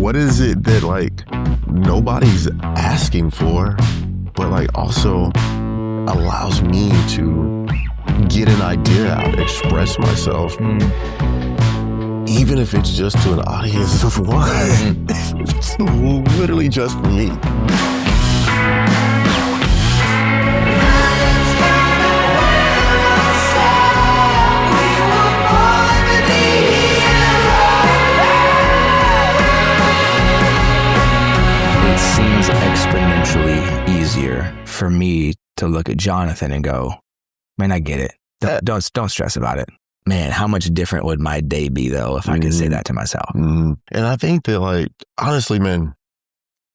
what is it that like nobody's asking for, but like also allows me to get an idea out, express myself, even if it's just to an audience of one. It's literally just for me. It seems exponentially easier for me to look at Jonathan and go, man, I get it. Don't stress about it. Man, how much different would my day be, though, if I could say that to myself? And I think that, like, honestly, man,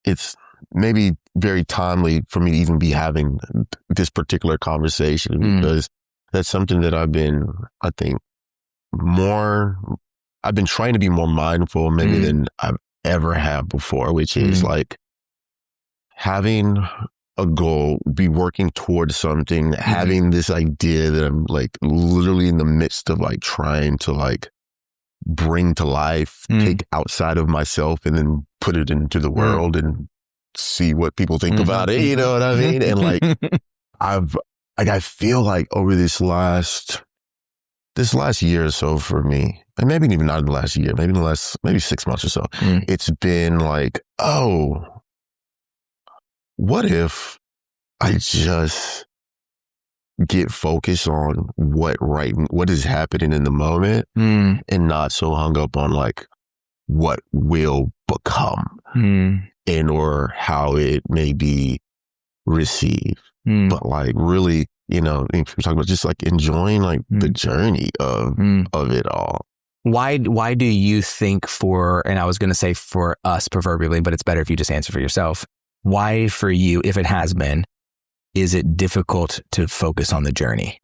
it's maybe very timely for me to even be having this particular conversation because that's something that I've been, I think, I've been trying to be more mindful maybe than I've ever have before, which is like having a goal, be working towards something, having this idea that I'm like literally in the midst of like trying to like bring to life, take outside of myself and then put it into the world and see what people think about it. You know what I mean? And like, I feel like over this last year or so for me, and maybe even not in the last year, maybe 6 months or so, it's been like, oh, what if I just get focused on what is happening in the moment and not so hung up on like what will become and or how it may be received. But like really, you know, we're talking about just like enjoying like the journey of it all. Why do you think and I was going to say for us proverbially, but it's better if you just answer for yourself. Why for you, if it has been, is it difficult to focus on the journey?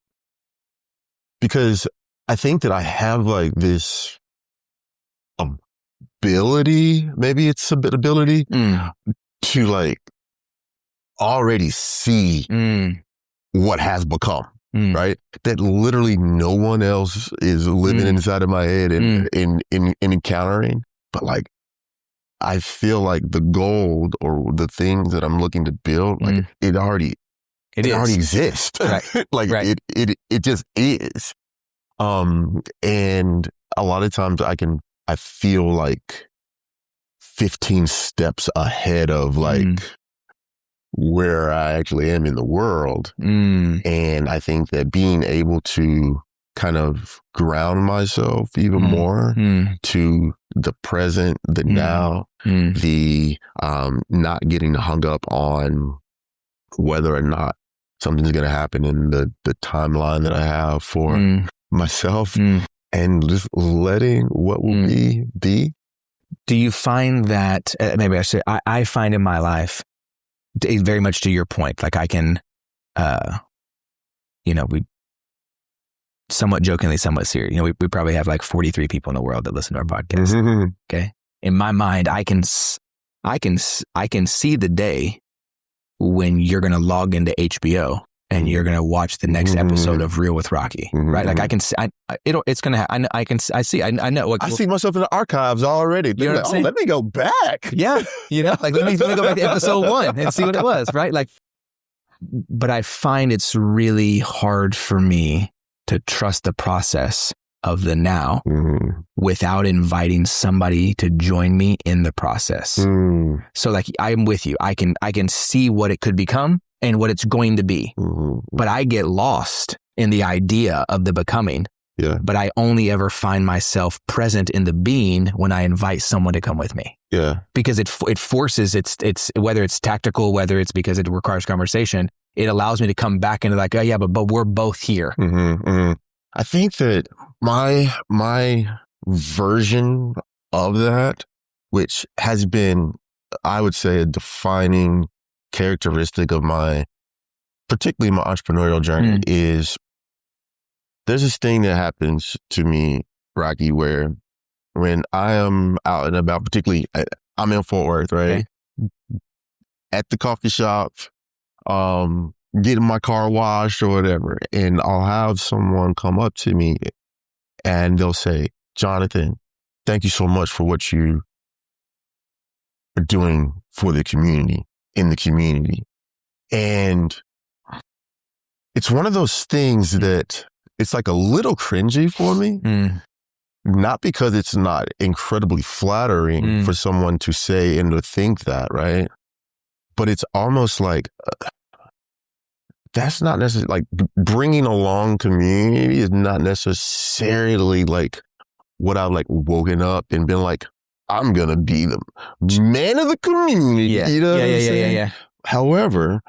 Because I think that I have like this ability, maybe it's a bit ability to like already see what has become, right? That literally no one else is living inside of my head and encountering, but like, I feel like the gold or the things that I'm looking to build, like it already exists. Right. Like it just is. And a lot of times I feel like 15 steps ahead of like where I actually am in the world. And I think that being able to kind of ground myself even more to the present, the now, the not getting hung up on whether or not something's going to happen in the timeline that I have for myself and just letting what will be. Do you find that, maybe I should, I find in my life, very much to your point, like I can, we somewhat jokingly, somewhat serious. We probably have like 43 people in the world that listen to our podcast. Okay. In my mind, I can see the day when you're going to log into HBO and you're going to watch the next episode of Real with Rocky, right? Like I can see, it's going to, I know. Like, I see myself in the archives already. You know what I'm saying? Let me go back. Yeah. Like let me go back to episode 1 and see what it was, right? Like, but I find it's really hard for me to trust the process of the now without inviting somebody to join me in the process. So like, I'm with you. I can see what it could become and what it's going to be, but I get lost in the idea of the becoming. Yeah. But I only ever find myself present in the being when I invite someone to come with me. Yeah. Because it forces, it's whether it's tactical, whether it's because it requires conversation, it allows me to come back into like, oh yeah, but we're both here. I think that my version of that, which has been, I would say, a defining characteristic of particularly my entrepreneurial journey, is there's this thing that happens to me, Rocky, where when I am out and about, particularly I'm in Fort Worth, right? Okay. At the coffee shop, getting my car washed or whatever, and I'll have someone come up to me and they'll say, Jonathan, thank you so much for what you doing for the community, in the community. And it's one of those things that it's like a little cringy for me. Not because it's not incredibly flattering for someone to say and to think that, right? But it's almost like that's not necessarily like bringing along community is not necessarily like what I've like woken up and been like, I'm going to be the man of the community. Yeah. You know what I'm saying? Yeah. However,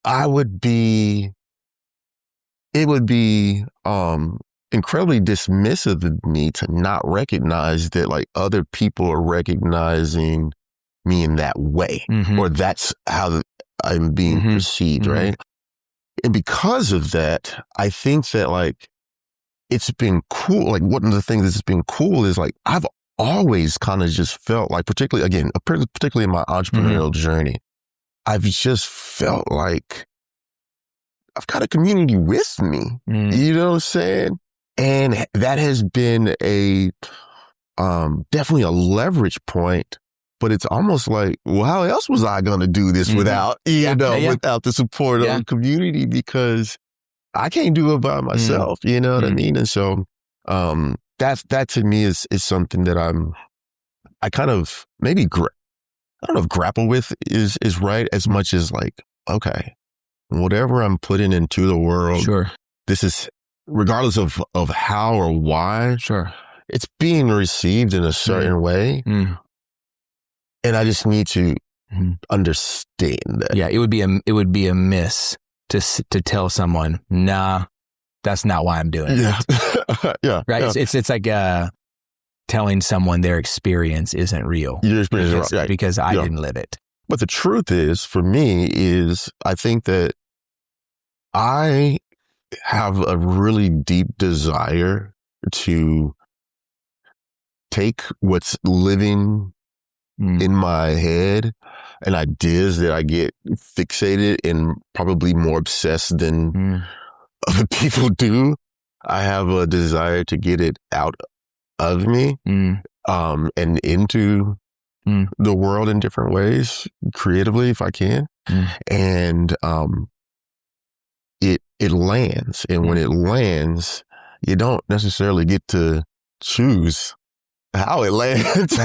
it would be incredibly dismissive of me to not recognize that like other people are recognizing me in that way, or that's how I'm being perceived, right? And because of that, I think that like it's been cool. Like one of the things that's been cool is like I've always kind of just felt like, particularly in my entrepreneurial journey, I've just felt like I've got a community with me. You know what I'm saying? And that has been a definitely a leverage point. But it's almost like, well, how else was I going to do this without, without the support of the community? Because I can't do it by myself. You know what I mean? And so that to me is something that I kind of maybe I don't know if grapple with is right as much as like, okay, whatever I'm putting into the world, this is regardless of how or why, it's being received in a certain way. And I just need to understand that. Yeah, it would be a miss to tell someone, nah, that's not why I'm doing it. Yeah. Right. Yeah. It's like telling someone their experience isn't real. Your experience is right. Because I didn't live it. But the truth is, for me, is I think that I have a really deep desire to take what's living in my head and ideas that I get fixated and probably more obsessed than other people do. I have a desire to get it out of me and into the world in different ways, creatively, if I can. And it lands. And when it lands, you don't necessarily get to choose how it lands,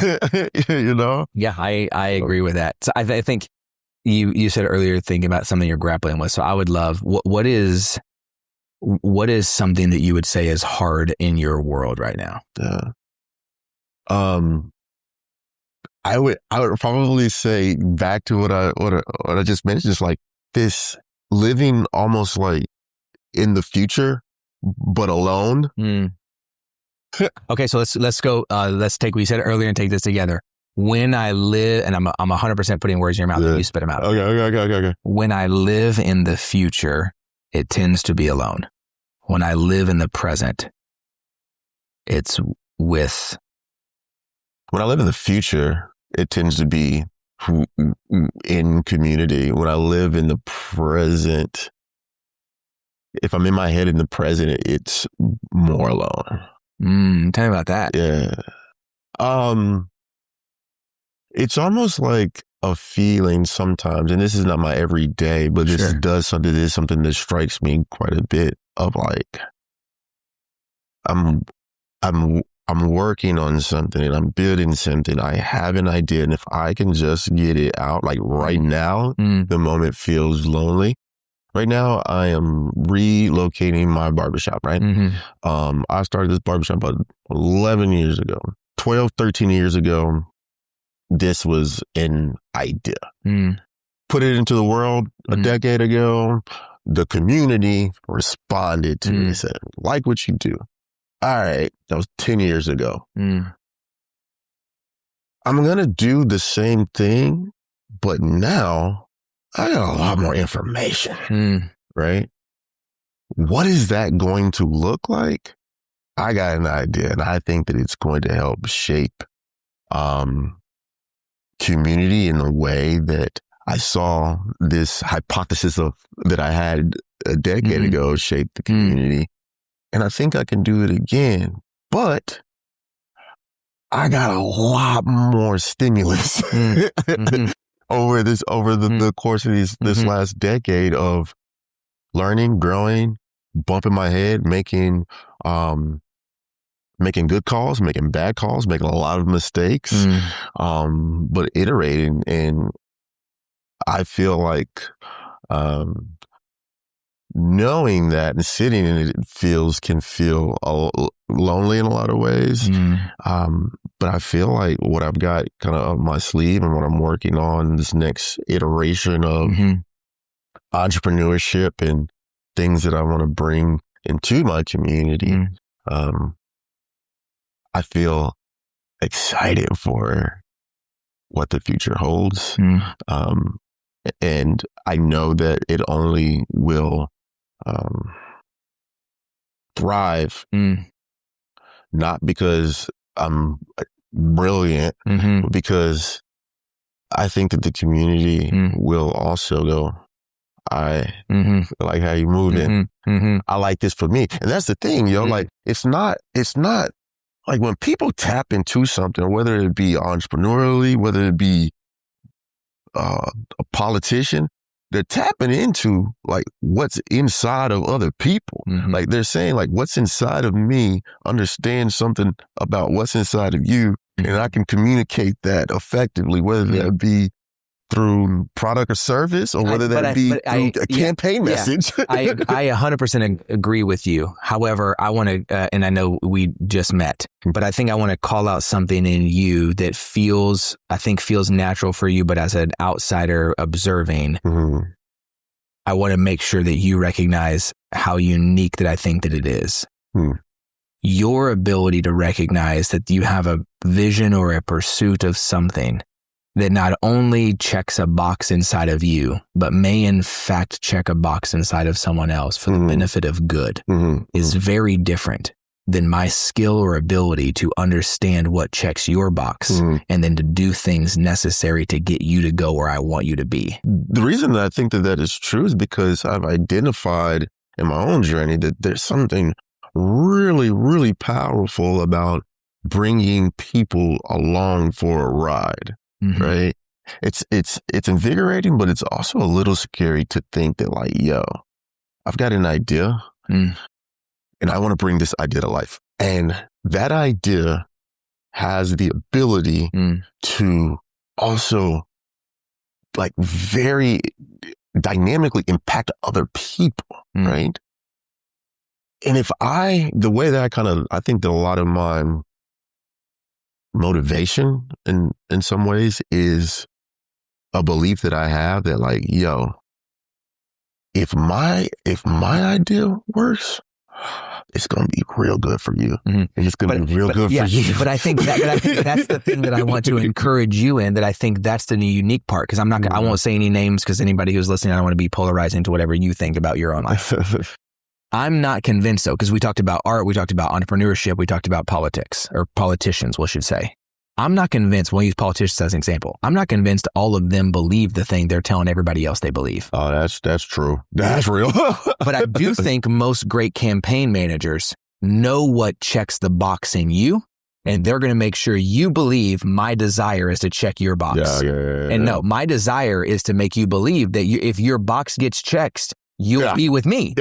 you know? Yeah, I agree with that. So I think you said earlier, thinking about something you're grappling with. So I would love, what is something that you would say is hard in your world right now? I would probably say back to what I just mentioned, is like this living almost like in the future, but alone. Okay, so let's go. Let's take what you said earlier and take this together. When I live, and I'm 100% putting words in your mouth, and you spit them out. Okay. When I live in the future, it tends to be alone. When I live in the present, it's with. When I live in the future, it tends to be in community. When I live in the present, if I'm in my head in the present, it's more alone. Tell me about that. Yeah. It's almost like a feeling sometimes, and this is not my everyday, but this is something that strikes me quite a bit of like, I'm working on something and I'm building something. I have an idea, and if I can just get it out, like right now, the moment feels lonely. Right now, I am relocating my barbershop, right? I started this barbershop about 11 years ago. 12, 13 years ago, this was an idea. Put it into the world a decade ago. The community responded to it. Said, like what you do. All right, that was 10 years ago. I'm going to do the same thing, but now I got a lot more information, right? What is that going to look like? I got an idea, and I think that it's going to help shape community in a way that I saw this hypothesis that I had a decade ago shape the community. And I think I can do it again, but I got a lot more stimulus over the course of this last decade of learning, growing, bumping my head, making good calls, making bad calls, making a lot of mistakes, but iterating. And I feel like knowing that and sitting in it can feel lonely in a lot of ways. But I feel like what I've got kind of up my sleeve and what I'm working on, this next iteration of entrepreneurship and things that I want to bring into my community, I feel excited for what the future holds. And I know that it only will thrive, not because I'm brilliant, but because I think that the community will also go, I like how you moving. I like this for me. And that's the thing, like, it's not like when people tap into something, whether it be entrepreneurially, whether it be a politician, they're tapping into like what's inside of other people. Like they're saying like, what's inside of me, understand something about what's inside of you. And I can communicate that effectively, whether that be through product or service, or whether that be through a campaign message. I 100% agree with you. However, I want to, and I know we just met, but I think I want to call out something in you that feels natural for you, but as an outsider observing, I want to make sure that you recognize how unique that I think that it is. Your ability to recognize that you have a vision or a pursuit of something that not only checks a box inside of you, but may in fact check a box inside of someone else for the benefit of good is very different than my skill or ability to understand what checks your box and then to do things necessary to get you to go where I want you to be. The reason that I think that is true is because I've identified in my own journey that there's something really, really powerful about bringing people along for a ride. Right? It's invigorating, but it's also a little scary to think that like, yo, I've got an idea and I want to bring this idea to life. And that idea has the ability to also like very dynamically impact other people. Right? And the way that I think that a lot of my motivation in some ways is a belief that I have that like, yo, if my idea works, it's going to be real good for you. And it's going to be real good for you. But I think that's the thing that I want to encourage you in, that I think that's the unique part. Cause I won't say any names, cause anybody who's listening, I don't want to be polarizing to whatever you think about your own life. I'm not convinced though, because we talked about art, we talked about entrepreneurship, we talked about politics, or politicians, we should say. I'm not convinced, we'll use politicians as an example. I'm not convinced all of them believe the thing they're telling everybody else they believe. Oh, that's true. That's real. But I do think most great campaign managers know what checks the box in you, and they're going to make sure you believe my desire is to check your box. And no, my desire is to make you believe that if your box gets checked, you'll be with me.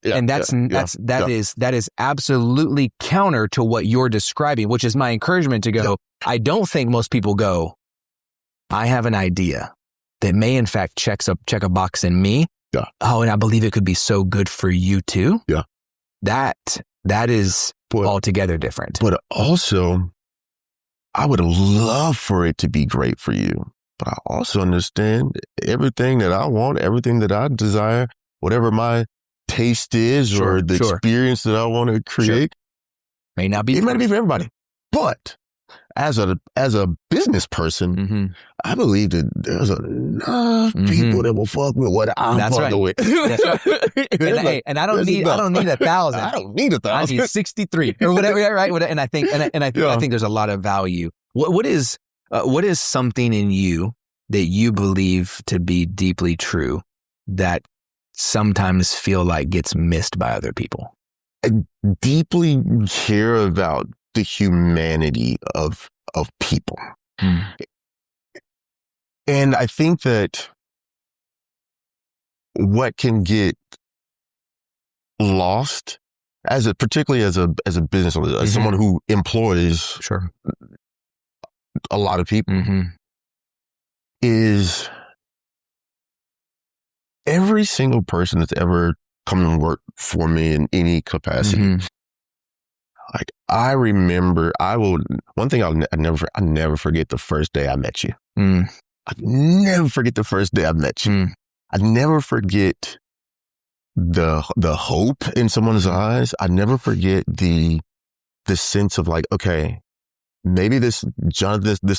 And that is absolutely counter to what you're describing, which is my encouragement to go, I don't think most people go, I have an idea that may in fact check a box in me. Oh, and I believe it could be so good for you too. That is altogether different. But also, I would love for it to be great for you. But I also understand everything that I want, everything that I desire, whatever my taste is or the experience that I want to create, may not be. It might be for everybody. But as a business person, I believe that there's enough people that will fuck with what I'm fucking with. That's right. And I don't need 1,000. I don't need 1,000. I need 63 or whatever, right? And I think I think there's a lot of value. What is something in you that you believe to be deeply true that sometimes feel like gets missed by other people? I deeply care about the humanity of people. And I think that what can get lost particularly as a business owner, as someone who employs a lot of people, is every single person that's ever come and worked for me in any capacity. Like, I remember, one thing I never forget the first day I met you. I never forget the first day I met you. I never forget the hope in someone's eyes. I never forget the sense of like, okay, maybe this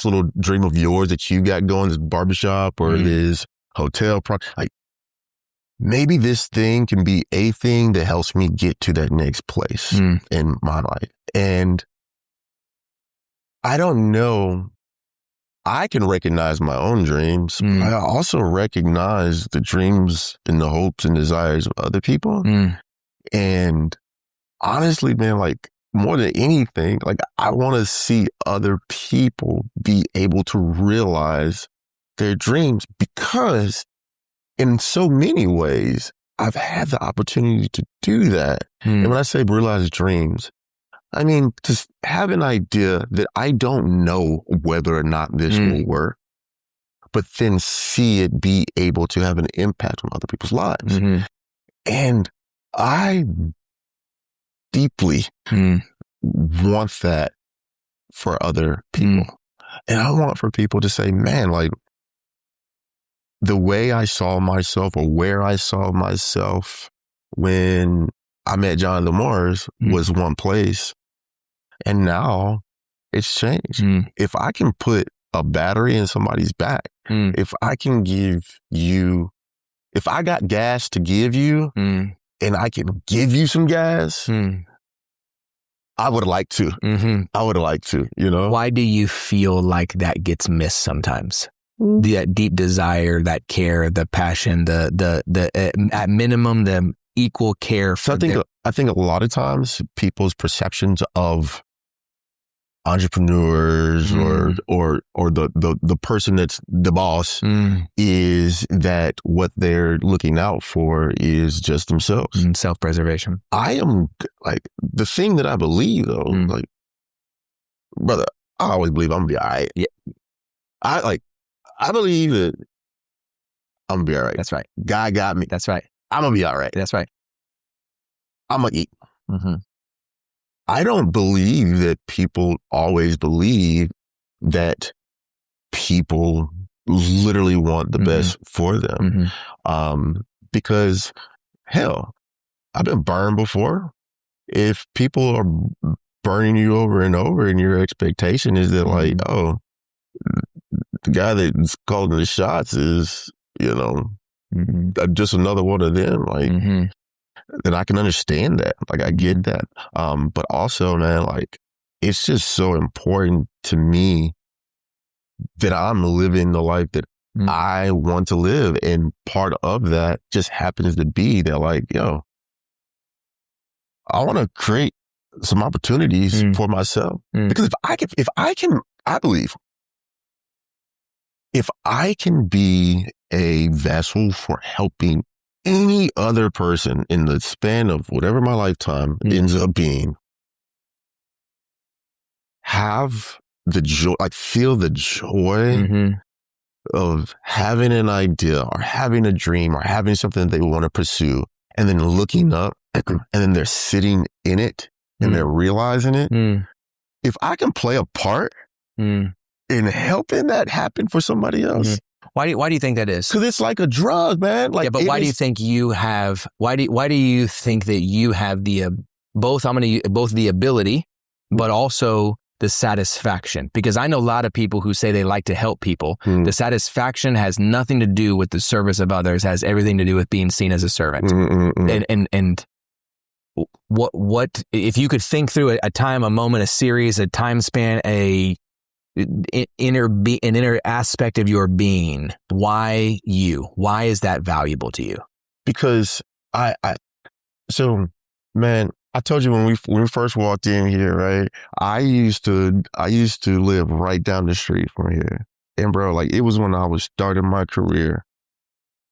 little dream of yours that you got going, this barbershop or this hotel like, maybe this thing can be a thing that helps me get to that next place in my life. And I don't know, I can recognize my own dreams. I also recognize the dreams and the hopes and desires of other people. And honestly, man, like, more than anything, like, I want to see other people be able to realize their dreams, because in so many ways, I've had the opportunity to do that. And when I say realize dreams, I mean, just have an idea that I don't know whether or not this will work, but then see it be able to have an impact on other people's lives. And I deeply want that for other people. And I want for people to say, man, like, the way I saw myself, or where I saw myself when I met John Lamars was one place, and now it's changed. If I can put a battery in somebody's back, if I can if I got gas to give you, and I can give you some gas, I would like to. I would like to, you know? Why do you feel like that gets missed sometimes? That deep desire, that care, the passion, the at minimum, the equal care. So I think a lot of times people's perceptions of entrepreneurs or the person that's the boss is that what they're looking out for is just themselves. Self-preservation. I am, like, the thing that I believe though, like, brother, I always believe I'm gonna be all right. Yeah. I believe that I'm gonna be all right. That's right. God got me. That's right. I'm gonna be all right. That's right. I'm gonna eat. I don't believe that people always believe that people literally want the best for them. Because, hell, I've been burned before. If people are burning you over and over, and your expectation is that, like, oh, the guy that's calling the shots is, you know, just another one of them, like, then I can understand that. Like, I get that. But also, man, like, it's just so important to me that I'm living the life that I want to live. And part of that just happens to be that, like, yo, I want to create some opportunities for myself. Because I believe, if I can be a vessel for helping any other person in the span of whatever my lifetime ends up being, have the joy, like, feel the joy of having an idea or having a dream or having something that they want to pursue, and then looking up and then they're sitting in it and they're realizing it. If I can play a part in helping that happen for somebody else. Why do you think that is? Because it's like a drug, man. Like, yeah, but why do you think you have? Why do you think that you have the both the ability, but also the satisfaction? Because I know a lot of people who say they like to help people. The satisfaction has nothing to do with the service of others. Has everything to do with being seen as a servant. And what if you could think through a time, a moment, a series, a time span, an inner aspect of your being, why is that valuable to you? Because so, man, I told you when we first walked in here, right? I used to live right down the street from here. And bro, like it was when I was starting my career.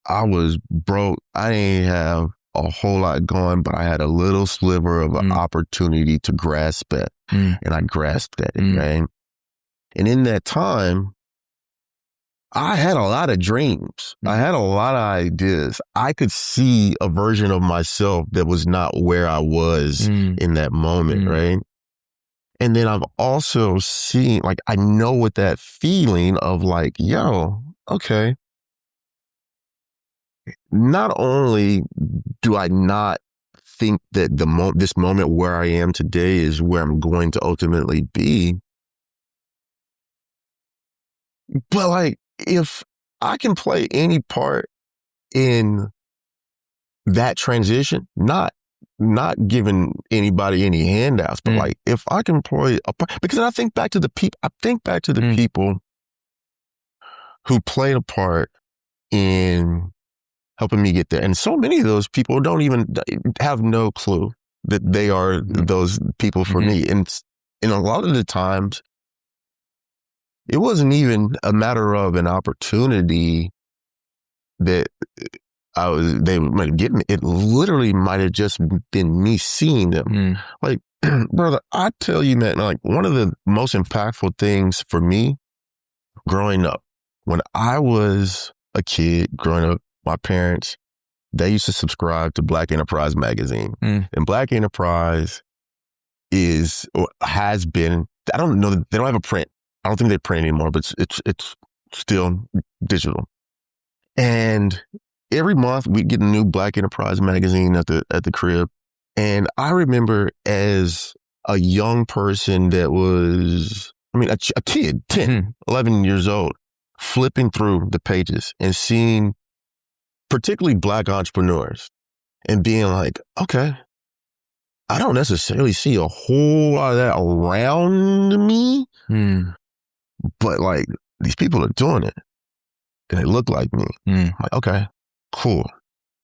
I was broke. I didn't have a whole lot going, but I had a little sliver of an opportunity to grasp it. And I grasped at it, right? And in that time, I had a lot of dreams. I had a lot of ideas. I could see a version of myself that was not where I was in that moment, right? And then I've also seen, like, I know what that feeling of like, yo, okay. Not only do I not think that this moment where I am today is where I'm going to ultimately be, but like, if I can play any part in that transition, not giving anybody any handouts, but like if I can play a part, because I think back to the people who played a part in helping me get there. And so many of those people don't even have no clue that they are those people for me. And a lot of the times, it wasn't even a matter of an opportunity that they might get me. It literally might have just been me seeing them. Like, brother, I tell you, man, like one of the most impactful things for me growing up, when I was a kid growing up, my parents, they used to subscribe to Black Enterprise magazine. And Black Enterprise has been, I don't know, they don't have a print. I don't think they print anymore, but it's still digital. And every month we get a new Black Enterprise magazine at the crib. And I remember as a young person that was, a kid, 10, 11 years old, flipping through the pages and seeing particularly Black entrepreneurs and being like, okay, I don't necessarily see a whole lot of that around me. But like, these people are doing it and they look like me. I'm like, okay, cool.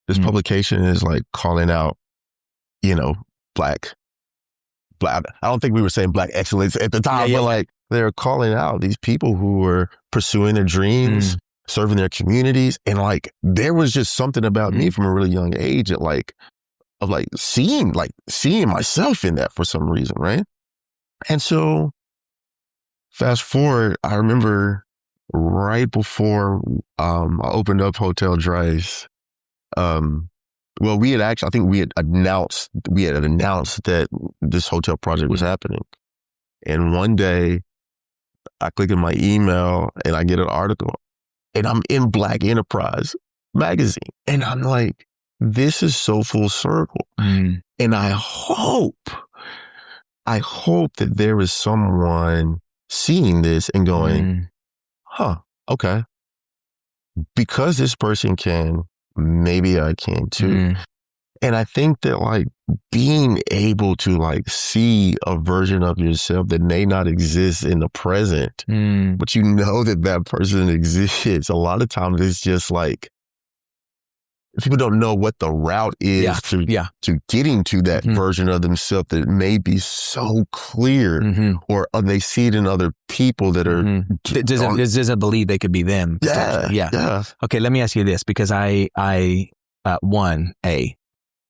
This publication is like calling out, black. I don't think we were saying Black excellence at the time, but like they're calling out these people who were pursuing their dreams, serving their communities. And like, there was just something about me from a really young age of seeing myself in that for some reason. Right. And so fast forward, I remember right before I opened up Hotel Dries. We had announced that this hotel project was happening. And one day I click in my email and I get an article and I'm in Black Enterprise magazine. And I'm like, this is so full circle. And I hope that there is someone seeing this and going, okay, because this person can, maybe I can too. And I think that like being able to like see a version of yourself that may not exist in the present, but you know that person exists. A lot of times it's just like, people don't know what the route is to getting to that version of themselves that may be so clear, or they see it in other people that are doesn't believe they could be them. Yeah. Okay, let me ask you this, because I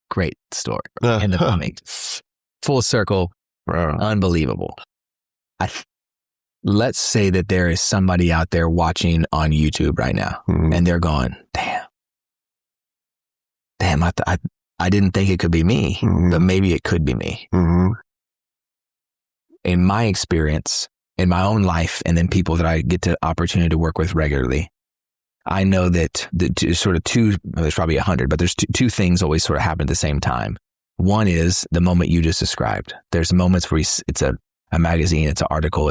great story in the plumbing, full circle, unbelievable. Let's say that there is somebody out there watching on YouTube right now, and they're going, damn, I didn't think it could be me, but maybe it could be me. In my experience, in my own life, and then people that I get the opportunity to work with regularly, I know that there's probably 100, but there's two things always sort of happen at the same time. One is the moment you just described. There's moments where it's a magazine, it's an article,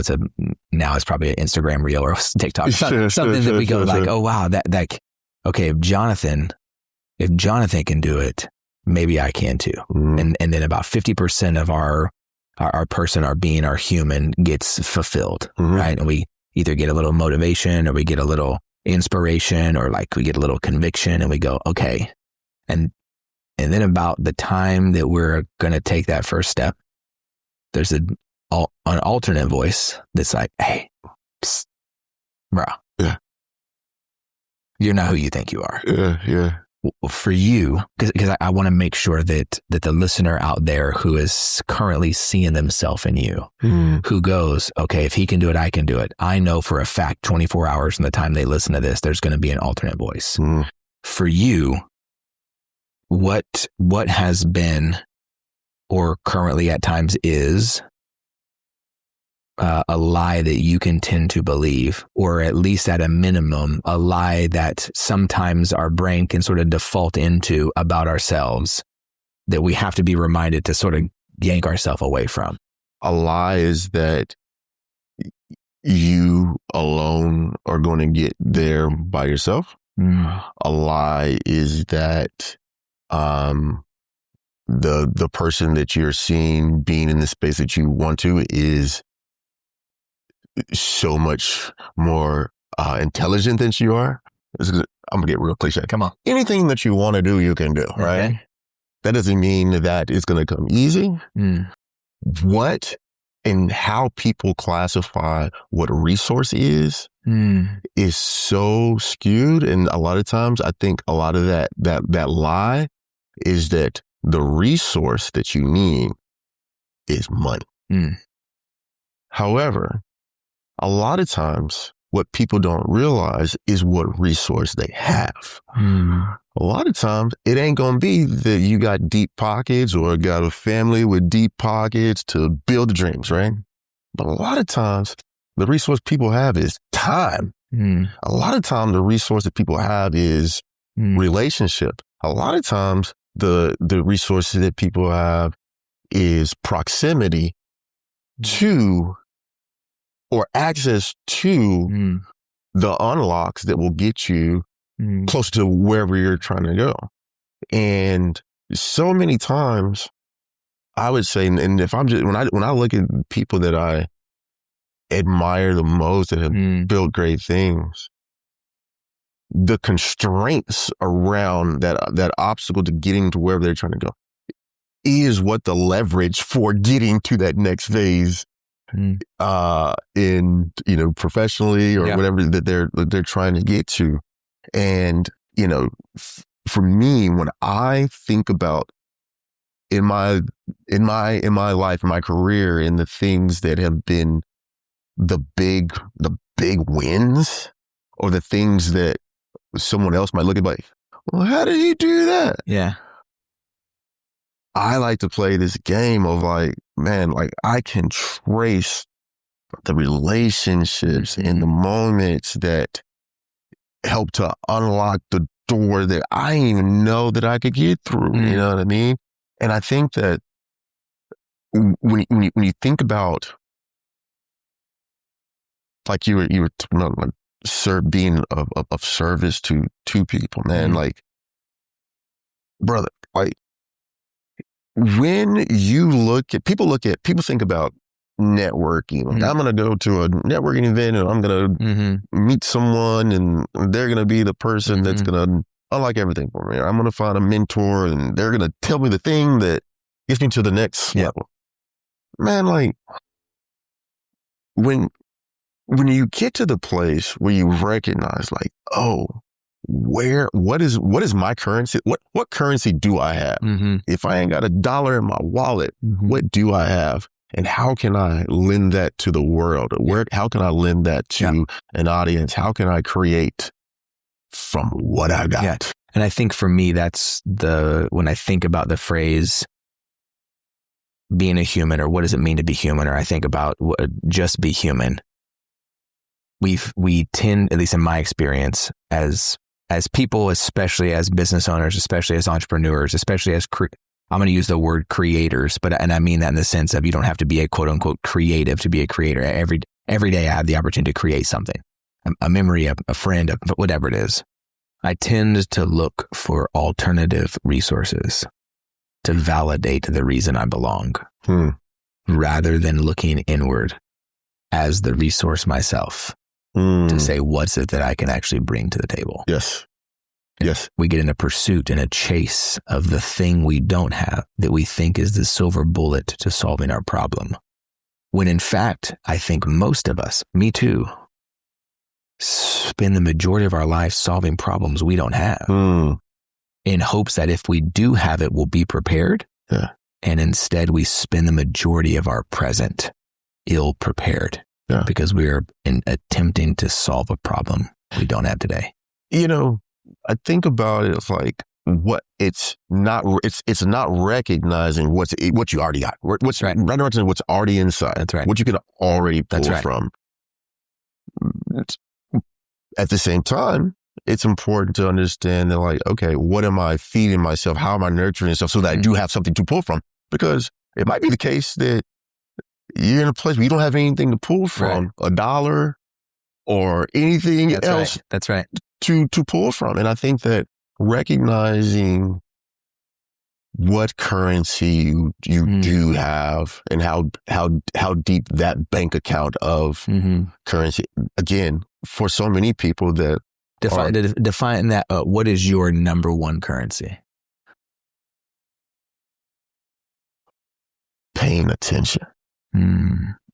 now it's probably an Instagram reel or TikTok, something that we go like, oh wow, okay, if Jonathan can do it, maybe I can too. And then about 50% of our person, our being, our human gets fulfilled, right? And we either get a little motivation or we get a little inspiration or like we get a little conviction and we go, okay. And And then about the time that we're going to take that first step, there's an alternate voice that's like, hey, psst, bro. Yeah. You're not who you think you are. Yeah. For you, because I want to make sure that the listener out there who is currently seeing themselves in you, who goes, okay, if he can do it, I can do it. I know for a fact 24 hours from the time they listen to this, there's going to be an alternate voice. For you, what has been or currently at times is a lie that you can tend to believe, or at least at a minimum, a lie that sometimes our brain can sort of default into about ourselves that we have to be reminded to sort of yank ourselves away from? A lie is that you alone are going to get there by yourself. A lie is that the person that you're seeing being in the space that you want to is so much more intelligent than you are. I'm gonna get real cliche. Come on. Anything that you want to do, you can do, right? Okay. That doesn't mean that it's going to come easy. What and how people classify what a resource is so skewed. And a lot of times I think a lot of that lie is that the resource that you need is money. However, a lot of times what people don't realize is what resource they have. A lot of times it ain't going to be that you got deep pockets or got a family with deep pockets to build dreams, right? But a lot of times the resource people have is time. A lot of times the resource that people have is relationship. A lot of times the resources that people have is proximity to or access to the unlocks that will get you close to wherever you're trying to go. And so many times I would say, and if I'm just, when I look at people that I admire the most that have built great things, the constraints around that obstacle to getting to wherever they're trying to go is what the leverage for getting to that next phase in, professionally or whatever that they're trying to get to. And, for me, when I think about in my life, in my career, in the things that have been the big wins, or the things that someone else might look at like, well, how did he do that? Yeah. I like to play this game of like, man, like I can trace the relationships and the moments that help to unlock the door that I didn't even know that I could get through. You know what I mean? And I think that when you think about, like you were like being of service to people, man, like, brother, like when you people think about networking. Like, I'm going to go to a networking event and I'm going to meet someone and they're going to be the person that's going to unlock everything for me. I'm going to find a mentor and they're going to tell me the thing that gets me to the next level. Man, like when you get to the place where you recognize like, oh, what is my currency? What currency do I have? If I ain't got $1 in my wallet, what do I have? And how can I lend that to the world? How can I lend that to an audience? How can I create from what I got? Yeah. And I think for me, that's when I think about the phrase being a human, or what does it mean to be human? Or I think about just be human. We tend, at least in my experience, as people, especially as business owners, especially as entrepreneurs, especially as I'm going to use the word creators, and I mean that in the sense of you don't have to be a quote unquote creative to be a creator. Every day I have the opportunity to create something, a memory, a friend, whatever it is. I tend to look for alternative resources to validate the reason I belong, rather than looking inward as the resource myself to say, what's it that I can actually bring to the table? Yes. Yes. We get in a pursuit and a chase of the thing we don't have that we think is the silver bullet to solving our problem. When in fact, I think most of us, me too, spend the majority of our life solving problems we don't have in hopes that if we do have it, we'll be prepared. Yeah. And instead we spend the majority of our present ill prepared because we're attempting to solve a problem we don't have today. You know, I think about it as like it's not recognizing what you already got. What's right. Recognizing what's already inside. That's right. What you can already pull from. At the same time, it's important to understand that, like, okay, what am I feeding myself? How am I nurturing myself so that I do have something to pull from? Because it might be the case that you're in a place where you don't have anything to pull from, a dollar or anything else. Right. That's right. To pull from. And I think that recognizing what currency you do have and how deep that bank account of currency, again, for so many people that define that, what is your number one currency? Paying attention.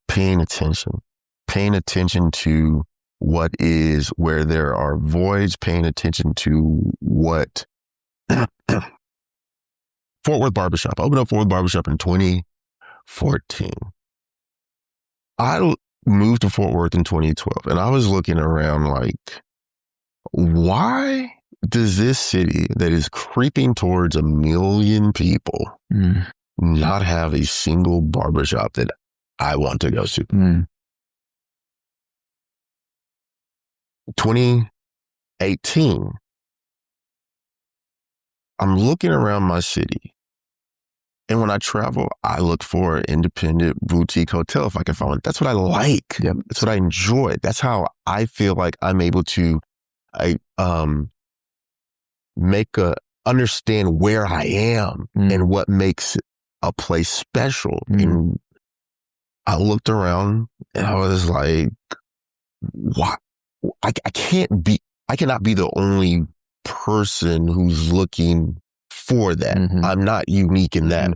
Paying attention to what is where there are voids, paying attention to what Fort Worth Barbershop. I opened up Fort Worth Barbershop in 2014. I moved to Fort Worth in 2012 and I was looking around like, why does this city that is creeping towards 1 million people not have a single barbershop that I want to go to? 2018, I'm looking around my city, and when I travel, I look for an independent boutique hotel if I can find one. That's what I like. Yep. That's what I enjoy. That's how I feel like I'm able to understand where I am and what makes a place special. And I looked around and I was like, what? I cannot be the only person who's looking for that. I'm not unique in that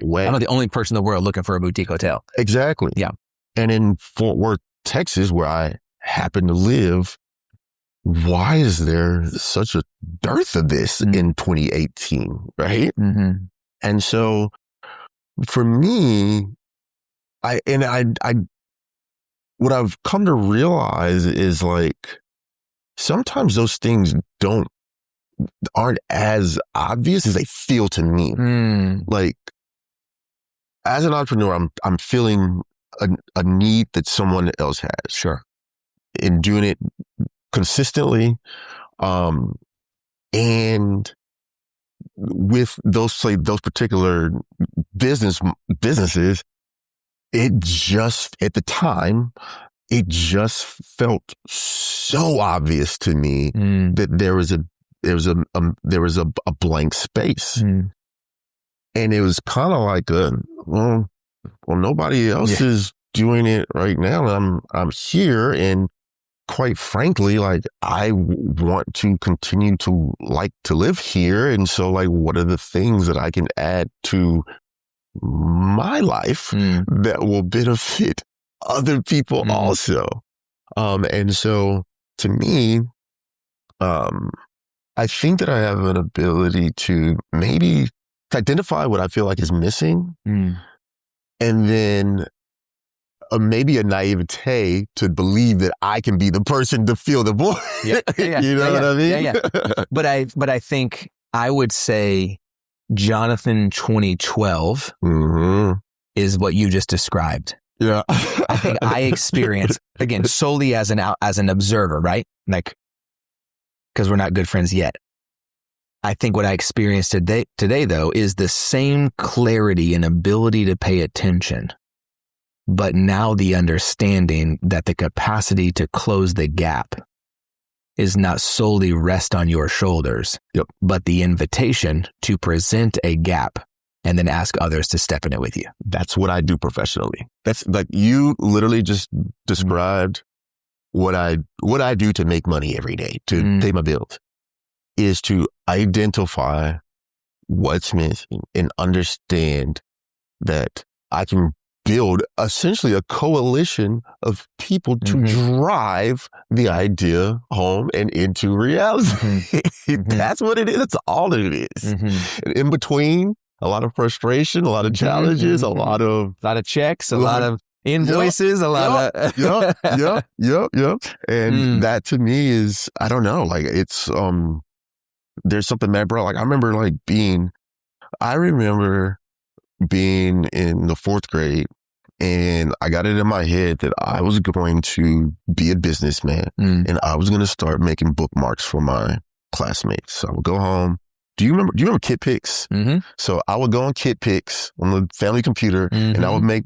way. I'm not the only person in the world looking for a boutique hotel. Exactly. Yeah. And in Fort Worth, Texas, where I happen to live, why is there such a dearth of this in 2018? Right. And so for me, what I've come to realize is like, sometimes those things aren't as obvious as they feel to me. Like, as an entrepreneur, I'm feeling a need that someone else has. Sure. In doing it consistently, and with those particular businesses, it just, at the time, it just felt so obvious to me that there was a blank space. And it was kind of like, well, nobody else is doing it right now. And I'm here. And quite frankly, like, I want to continue to like to live here. And so, like, what are the things that I can add to my life that will benefit other people also? And so to me, I think that I have an ability to maybe identify what I feel like is missing, and then maybe a naivete to believe that I can be the person to fill the void. You know what I mean? But I think I would say Jonathan 2012 is what you just described. Yeah. I think I experienced, again, solely as an observer, right? Like, because we're not good friends yet. I think what I experienced today, though, is the same clarity and ability to pay attention, but now the understanding that the capacity to close the gap is not solely rest on your shoulders, but the invitation to present a gap and then ask others to step in it with you. That's what I do professionally. That's like, you literally just described what I do to make money every day, to pay my bills. is to identify what's missing and understand that I can build essentially a coalition of people to drive the idea home and into reality. That's what it is. That's all it is. And in between, a lot of frustration, a lot of challenges, a lot of checks, a lot of invoices, a lot of yep. And that to me is, I don't know, like it's there's something that, bro, like I remember being in the 4th grade, and I got it in my head that I was going to be a businessman and I was going to start making bookmarks for my classmates. So I would go home. Do you remember Kit Picks? So I would go on Kit Picks on the family computer and I would make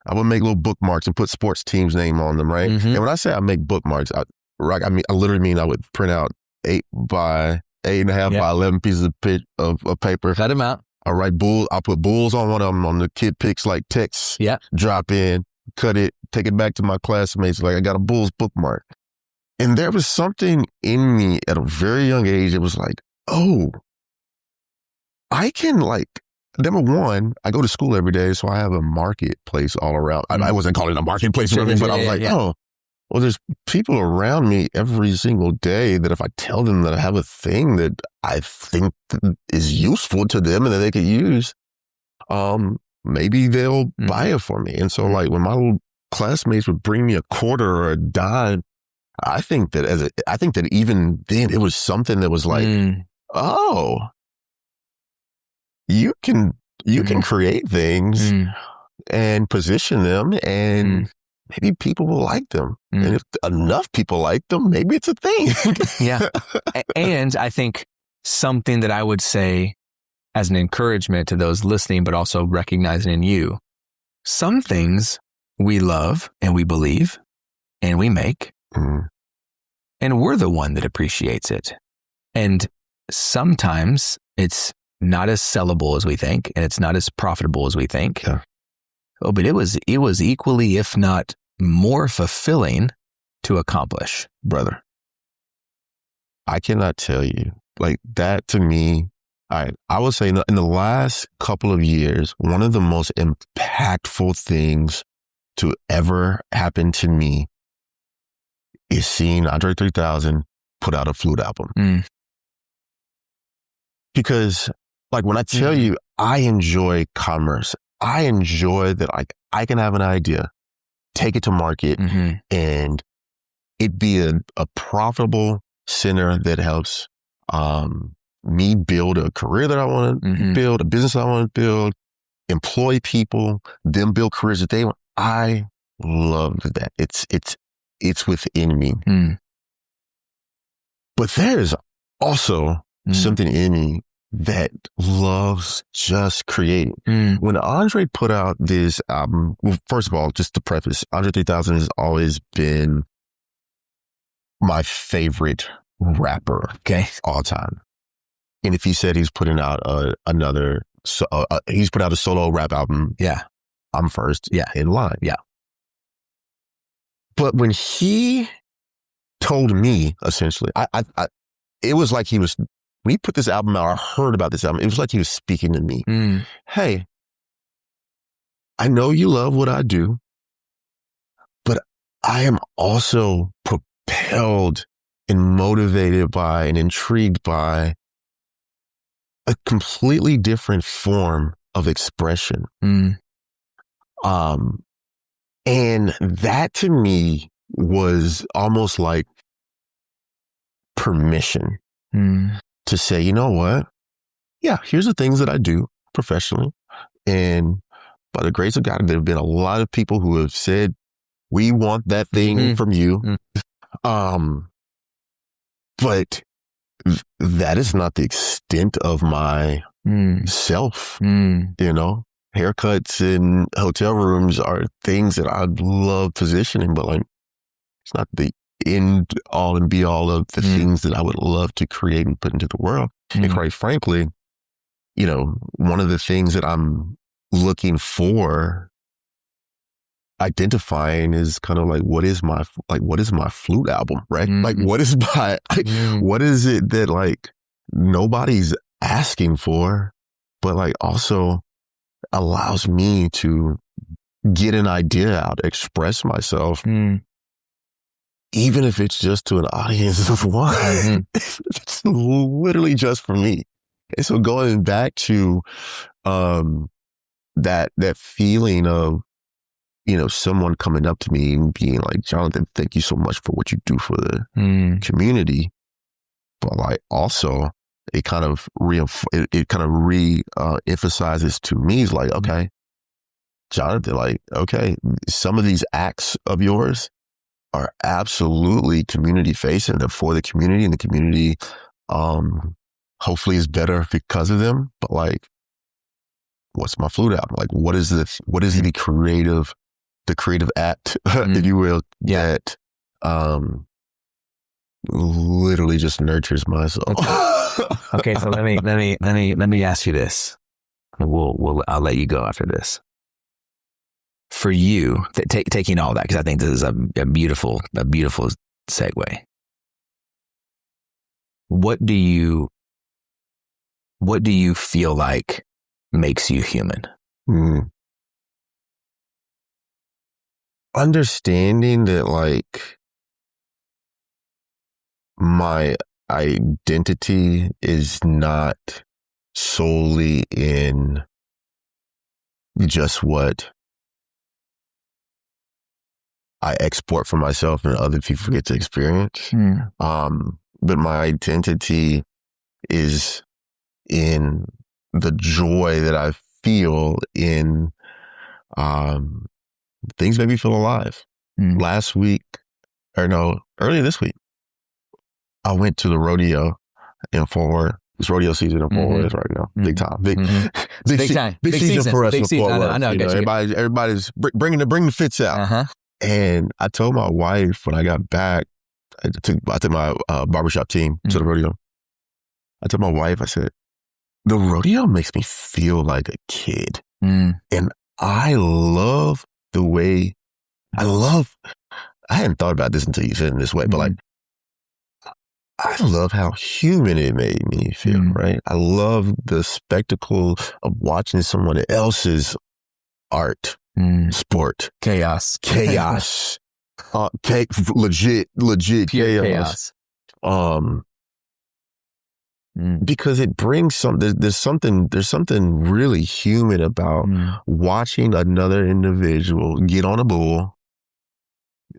little bookmarks and put sports teams' name on them, right? And when I say I make bookmarks, I literally mean I would print out 8 by 8.5 by 11 pieces of paper. Cut them out. I'll put bulls on one of them on the Kid Picks, like text, drop in, cut it, take it back to my classmates. Like I got a Bulls bookmark. And there was something in me at a very young age. It was like, oh, I can number one, I go to school every day. So I have a marketplace all around. I wasn't calling it a marketplace, but I was oh, well, there's people around me every single day that if I tell them that I have a thing that I think is useful to them and that they could use, maybe they'll buy it for me. And so like when my little classmates would bring me a quarter or a dime, I think that even then it was something that was like, oh, you can create things and position them and maybe people will like them. And if enough people like them, maybe it's a thing. Yeah. And I think something that I would say as an encouragement to those listening, but also recognizing in you, some things we love and we believe and we make, and we're the one that appreciates it. And sometimes it's not as sellable as we think, and it's not as profitable as we think. Yeah. Oh, but it was equally, if not more fulfilling to accomplish. Brother, I cannot tell you, like that to me, I would say in the last couple of years, one of the most impactful things to ever happen to me is seeing Andre 3000 put out a flute album. Because like when I tell you, I enjoy commerce. I enjoy that I can have an idea, take it to market, and it be a profitable center that helps me build a career that I want to build, a business I want to build, employ people, them build careers that they want. I love that. It's within me. But there's also something in me that loves just creating. When Andre put out this album, well, first of all, just to preface, Andre 3000 has always been my favorite rapper all time. And if he said he's putting out he's put out a solo rap album, I'm first in line. But when he told me, essentially, it was like when he put this album out, I heard about this album, it was like he was speaking to me. Hey, I know you love what I do, but I am also propelled and motivated by and intrigued by a completely different form of expression. And that to me was almost like permission to say, you know what? Yeah, here's the things that I do professionally. And by the grace of God, there have been a lot of people who have said, we want that thing from you. But that is not the extent of my self, you know? Haircuts in hotel rooms are things that I love positioning, but like, it's not the end all and be all of the things that I would love to create and put into the world. And quite frankly, you know, one of the things that I'm looking for identifying is kind of like, what is my flute album, right? Like, what is it that like nobody's asking for, but like also allows me to get an idea out, express myself, even if it's just to an audience of one. It's literally just for me. And so going back to that feeling of, you know, someone coming up to me and being like, Jonathan, thank you so much for what you do for the community. But like also it kind of emphasizes to me is like, okay, Jonathan, like, okay, some of these acts of yours are absolutely community facing. They're for the community, and the community hopefully is better because of them. But like, what's my flute album? Like, what is this? What is the creative act, if you will, that literally just nurtures my soul. Okay, so let me ask you this. I'll let you go after this. For you, taking all that, because I think this is a beautiful segue. What do you feel like makes you human? Understanding that like my identity is not solely in just what I export for myself and other people get to experience. But my identity is in the joy that I feel in things make me feel alive. Earlier this week, I went to the rodeo in Fort Worth. It's rodeo season in Fort Worth right now. Big time. Big season for us in Fort Worth. I know. Everybody's bringing the fits out. And I told my wife when I got back, I took my barbershop team to the rodeo. I told my wife, I said, the rodeo makes me feel like a kid. And I love the way, I hadn't thought about this until you said it in this way, but like, I love how human it made me feel, right? I love the spectacle of watching someone else's art, sport. Chaos. Legit Pure chaos. Because it brings there's something really human about watching another individual get on a bull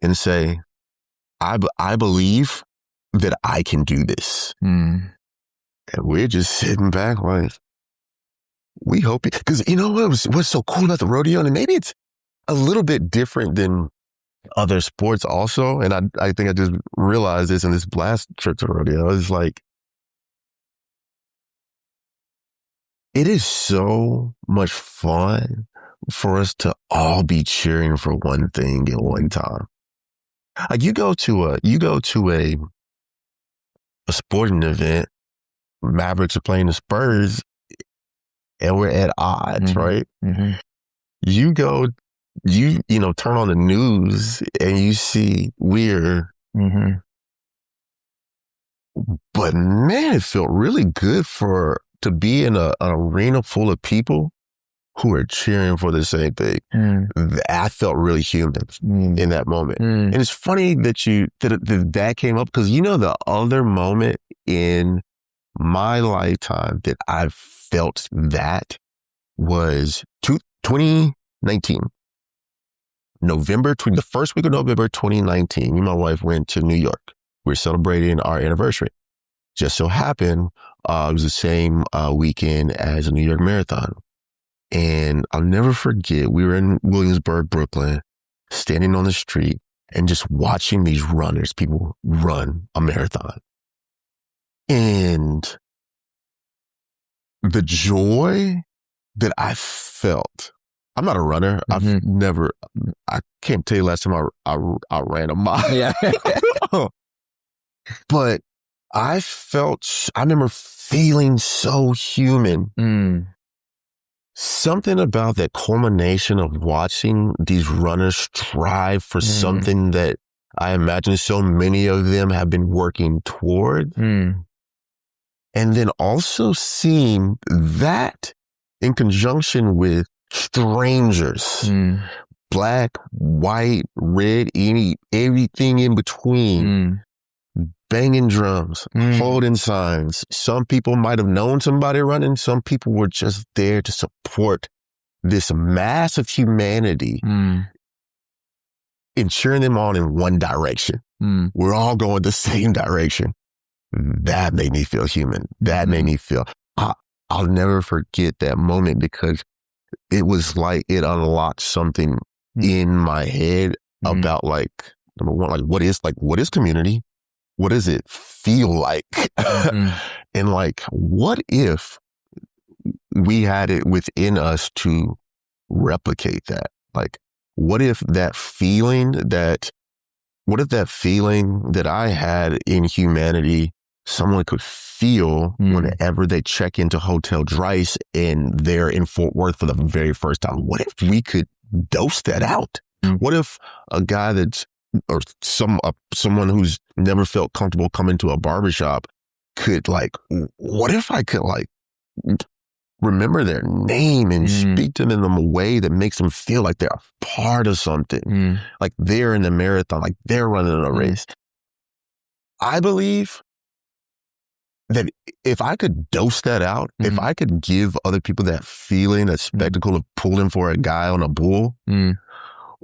and say, I believe that I can do this. And we're just sitting back like, we hope it, because you know what's so cool about the rodeo, and maybe it's a little bit different than other sports also, and I think I just realized this in this last trip to the rodeo, is like, it is so much fun for us to all be cheering for one thing at one time. Like you go to a sporting event, Mavericks are playing the Spurs, and we're at odds, right? You go, you turn on the news and you see we're, but man, it felt really good to be in an arena full of people who are cheering for the same thing. I felt really human in that moment. And it's funny that came up, because the other moment in my lifetime that I felt that was 2019. The first week of November 2019, me and my wife went to New York. We were celebrating our anniversary. Just so happened, it was the same weekend as a New York Marathon. And I'll never forget, we were in Williamsburg, Brooklyn, standing on the street and just watching these runners, people run a marathon. And the joy that I felt, I'm not a runner. I can't tell you last time I ran a mile. Yeah. But I remember feeling so human. Something about that culmination of watching these runners strive for something that I imagine so many of them have been working toward. And then also seeing that in conjunction with strangers, black, white, red, everything in between, banging drums, holding signs. Some people might have known somebody running. Some people were just there to support this mass of humanity and cheering them on in one direction. We're all going the same direction. That made me feel human. That made me feel, I'll never forget that moment because it was like it unlocked something in my head about like, number one, like what is community? What does it feel like? And like, what if we had it within us to replicate that? Like, what if that feeling that I had in humanity, someone could feel whenever they check into Hotel Dryce and they're in Fort Worth for the very first time? What if we could dose that out? What if a guy or someone who's never felt comfortable coming to a barbershop could what if I could remember their name and speak to them in a way that makes them feel like they're a part of something, like they're in a marathon, like they're running a race. I believe that if I could dose that out, if I could give other people that feeling, that spectacle of pulling for a guy on a bull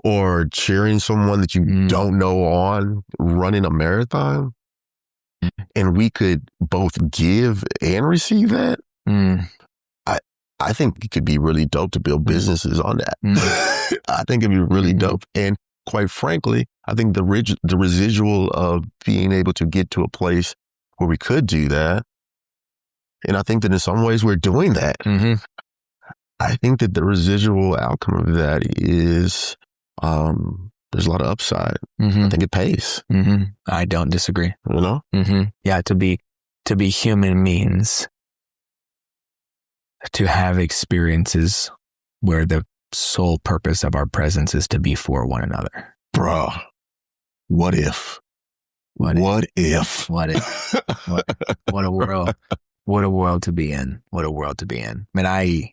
or cheering someone that you don't know on running a marathon, and we could both give and receive that, I think it could be really dope to build businesses on that. I think it'd be really dope. And quite frankly, I think the residual of being able to get to a place where we could do that, and I think that in some ways we're doing that. I think that the residual outcome of that is there's a lot of upside. I think it pays. I don't disagree. You know? Yeah, to be human means to have experiences where the sole purpose of our presence is to be for one another. Bro, what if? What if? What a world. What a world to be in. What a world to be in. I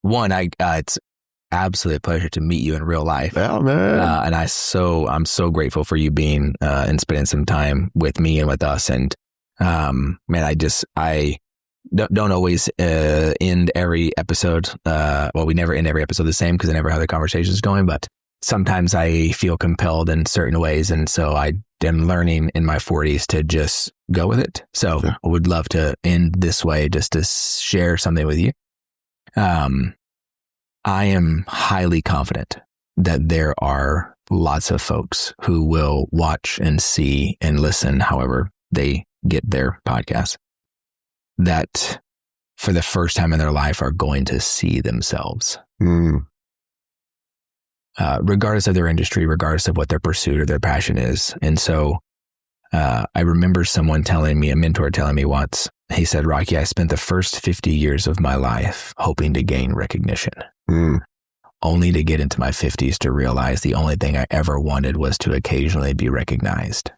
mean, it's absolute pleasure to meet you in real life. Yeah, man. And I'm so grateful for you being and spending some time with me and with us. And man, I don't always end every episode. Well, we never end every episode the same because I never have the conversations going, but sometimes I feel compelled in certain ways. And so I am learning in my 40s to just go with it. So I would love to end this way just to share something with you. I am highly confident that there are lots of folks who will watch and see and listen however they get their podcast that for the first time in their life are going to see themselves. Regardless of their industry, regardless of what their pursuit or their passion is. And so I remember a mentor telling me once, he said, Rocky, I spent the first 50 years of my life hoping to gain recognition, only to get into my 50s to realize the only thing I ever wanted was to occasionally be recognized.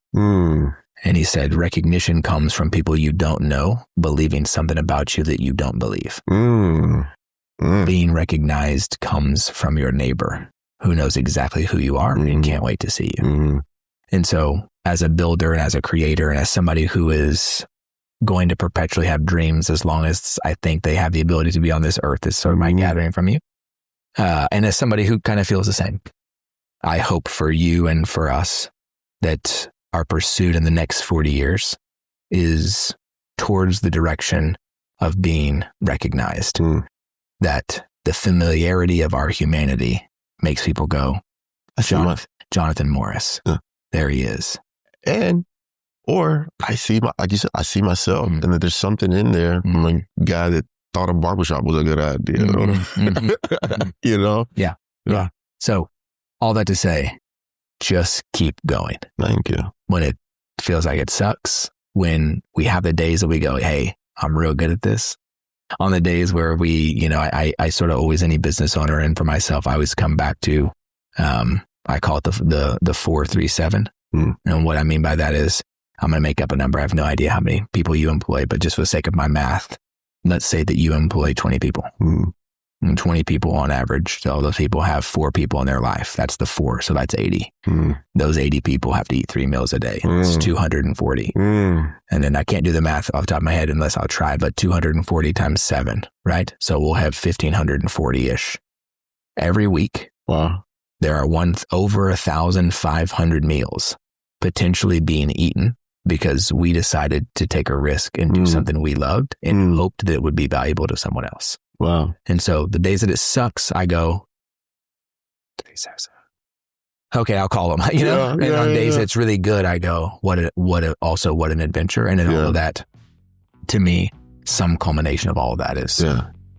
And he said, recognition comes from people you don't know, believing something about you that you don't believe. Being recognized comes from your neighbor who knows exactly who you are and can't wait to see you. And so as a builder and as a creator and as somebody who is going to perpetually have dreams as long as I think they have the ability to be on this earth is sort of my gathering from you. And as somebody who kind of feels the same, I hope for you and for us that our pursuit in the next 40 years is towards the direction of being recognized. That the familiarity of our humanity makes people go, Jonathan Morris, there he is. Or I see I see myself, and that there's something in there from a guy that thought a barbershop was a good idea. You know? Yeah. So all that to say, just keep going. Thank you. When it feels like it sucks, when we have the days that we go, hey, I'm real good at this. On the days where I sort of always, any business owner, and for myself, I always come back to, I call it the 4-3-7. And what I mean by that is I'm going to make up a number. I have no idea how many people you employ, but just for the sake of my math, let's say that you employ 20 people. And 20 people on average. So those people have 4 people in their life. That's the 4. So that's 80. Those 80 people have to eat 3 meals a day. It's 240. And then I can't do the math off the top of my head unless I'll try, but 240 times 7, right? So we'll have 1,540-ish. Every week, Wow. there are over 1,500 meals potentially being eaten because we decided to take a risk and do something we loved and hoped that it would be valuable to someone else. Wow. And so the days that it sucks, I go, okay, I'll call them, you know? And on days it's really good, I go, what an adventure. And then all of that, to me, some culmination of all of that is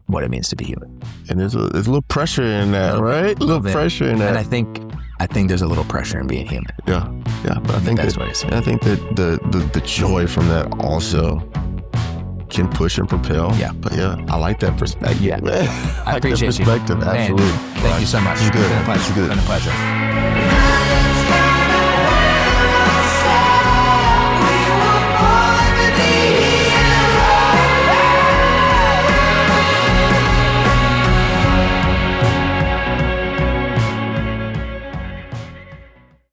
what it means to be human. And there's a little pressure in that, right? A little pressure in that. And I think there's a little pressure in being human. Yeah. But I think that's what it is. I think that the joy from that also can push and propel. Yeah. But I like that perspective. Yeah. I appreciate that perspective. you. Absolutely. Man, thank you so much. It's good. It's been a pleasure. It's good. It's been a pleasure.